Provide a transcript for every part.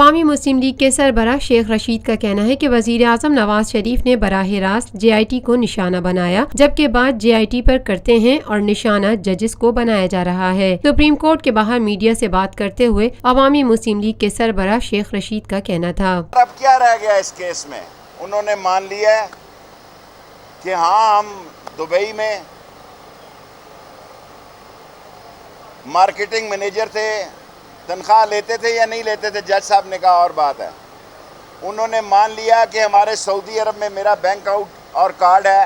عوامی مسلم لیگ کے سربراہ شیخ رشید کا کہنا ہے کہ وزیر اعظم نواز شریف نے براہ راست JIT کو نشانہ بنایا، جبکہ بات JIT پر کرتے ہیں اور نشانہ ججز کو بنایا جا رہا ہے۔ سپریم کورٹ کے باہر میڈیا سے بات کرتے ہوئے عوامی مسلم لیگ کے سربراہ شیخ رشید کا کہنا تھا۔ اب کیا رہ گیا اس کیس میں؟ انہوں نے مان لیا ہے کہ ہاں ہم دبئی میں مارکیٹنگ مینیجر تھے، تنخواہ لیتے تھے یا نہیں لیتے تھے، جج صاحب نے کہا اور بات ہے۔ انہوں نے مان لیا کہ ہمارے سعودی عرب میں میرا بینک اکاؤنٹ اور کارڈ ہے۔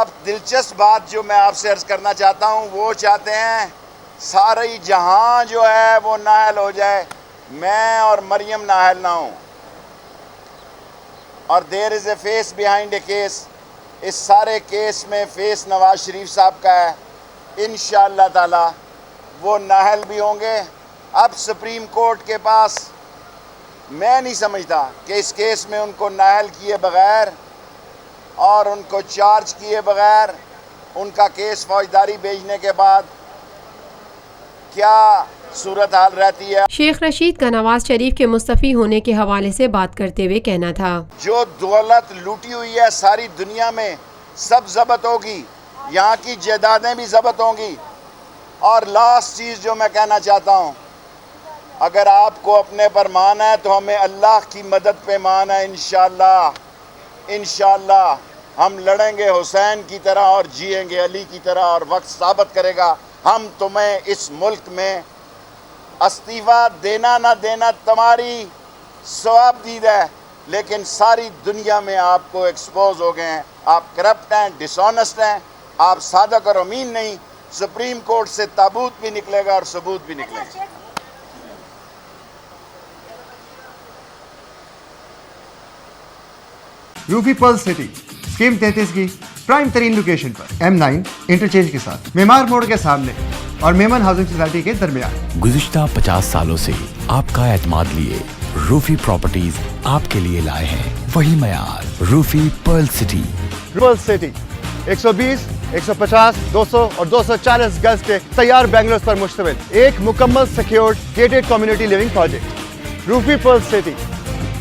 اب دلچسپ بات جو میں آپ سے عرض کرنا چاہتا ہوں، وہ چاہتے ہیں سارے جہاں جو ہے وہ نااہل ہو جائے، میں اور مریم نااہل نہ ہوں، اور دیر از اے فیس بیہائنڈ اے کیس۔ اس سارے کیس میں فیس نواز شریف صاحب کا ہے۔ انشاءاللہ تعالی وہ نااہل بھی ہوں گے۔ اب سپریم کورٹ کے پاس میں نہیں سمجھتا کہ اس کیس میں ان کو نااہل کیے بغیر اور ان کو چارج کیے بغیر ان کا کیس فوجداری بھیجنے کے بعد کیا صورتحال رہتی ہے۔ شیخ رشید کا نواز شریف کے مستعفی ہونے کے حوالے سے بات کرتے ہوئے کہنا تھا، جو دولت لوٹی ہوئی ہے ساری دنیا میں سب ضبط ہوگی، یہاں کی جائیدادیں بھی ضبط ہوں گی۔ اور لاسٹ چیز جو میں کہنا چاہتا ہوں، اگر آپ کو اپنے پر مان ہے تو ہمیں اللہ کی مدد پہ مان ہے۔ انشاءاللہ ہم لڑیں گے حسین کی طرح اور جیئیں گے علی کی طرح، اور وقت ثابت کرے گا ہم تمہیں اس ملک میں استعفیٰ دینا نہ دینا تمہاری ثواب دید ہے، لیکن ساری دنیا میں آپ کو ایکسپوز ہو گئے ہیں، آپ کرپٹ ہیں، ڈس آنسٹ ہیں، آپ صادق اور امین نہیں۔ سپریم کورٹ سے تابوت بھی نکلے گا اور ثبوت بھی نکلے گا۔ روفی پرل سٹی اسکیم 33 کی پرائم ترین لوکیشن پر M9 انٹرچینج کے ساتھ، معمار موڑ کے سامنے اور میمن ہاؤسنگ سوسائٹی کے درمیان۔ گزشتہ 50 سالوں سے آپ کا اعتماد لیے روفی پراپرٹیز آپ کے لیے لائے ہیں وہی معیار، روفی پرل سٹی۔ پرل سٹی 120، 150، 200 اور 240 گز کے تیار بنگلوز پر مشتمل ایک مکمل secured gated community living project. Rufi Pearl City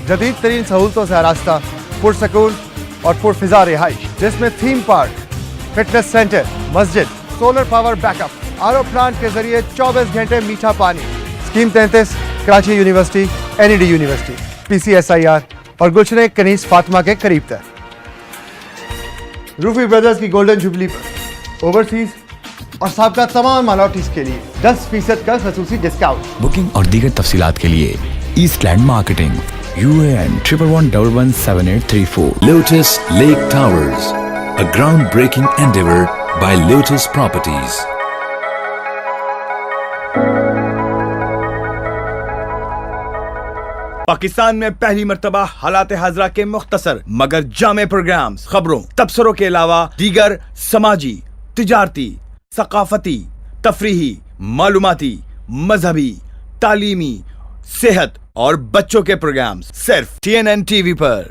جدید ترین سہولتوں سے آراستہ، پرسکون اور پرفضا رہائش، جس میں تھیم پارک، فٹنس سینٹر، مسجد، solar power backup, RO plant کے ذریعے 24 گھنٹے میٹھا پانی۔ Scheme 33 Karachi university, NED university, PCSIR اور گلشن کنیز فاطمہ کے قریب تر۔ روفی بردرز کی گولڈن جوبلی پر اوورسیز اور سابقہ تمام مالوٹیز کے لیے 10% کا خصوصی ڈسکاؤنٹ۔ بکنگ اور دیگر تفصیلات کے لیے east land marketing, UAN 11117834۔ Lotus Lake Towers, a groundbreaking endeavor by Lotus Properties. Pakistan میں پہلی مرتبہ حالات حاضرہ کے مختصر مگر جامع پروگرامز، خبروں، تبصروں کے علاوہ دیگر سماجی، تجارتی، ثقافتی، تفریحی، معلوماتی، مذہبی، تعلیمی، صحت اور بچوں کے پروگرامز صرف TNN TV پر۔